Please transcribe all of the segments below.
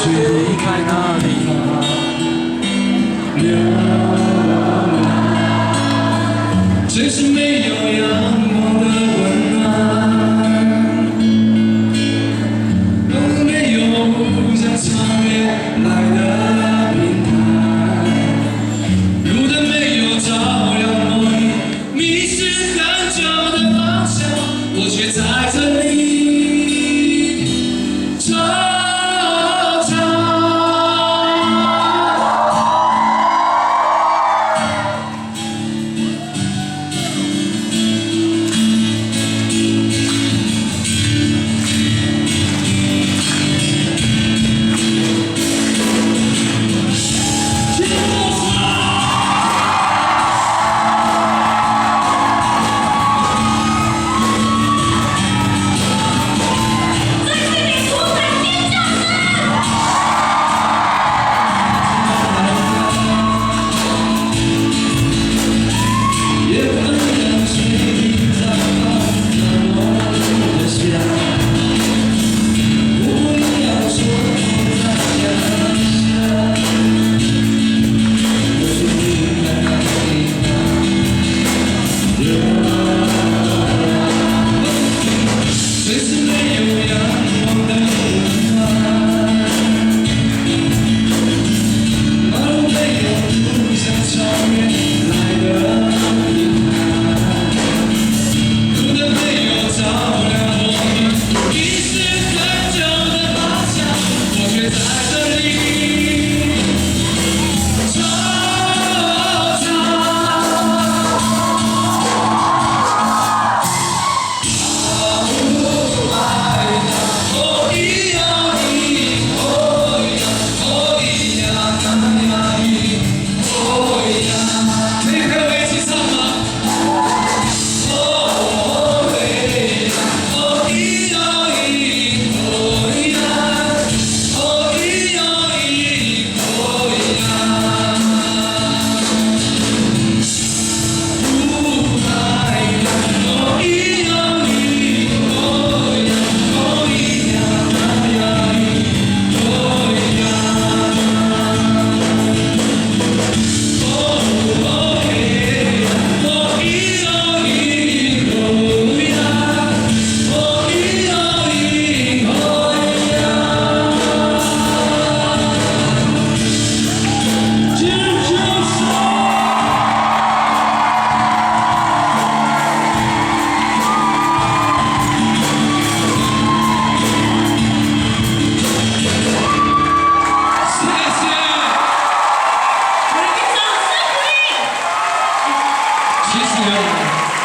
去离开那地方，流浪，只是没有阳光的温暖，路没有互相超越来的平坦，路灯没有照亮我迷失很久的方向，我却在这里。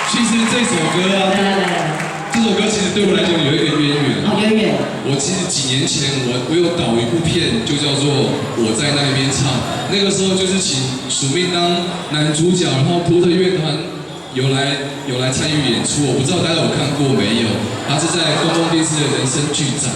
其实这首歌啊，这首歌其实对我来讲有一个渊源。哦，渊源。我其实几年前我有导一部片，就叫做《我在那边唱》。那个时候就是请署命当男主角，然后图特乐团有来参与演出。我不知道大家有看过没有？他是在公共电视的人生剧展。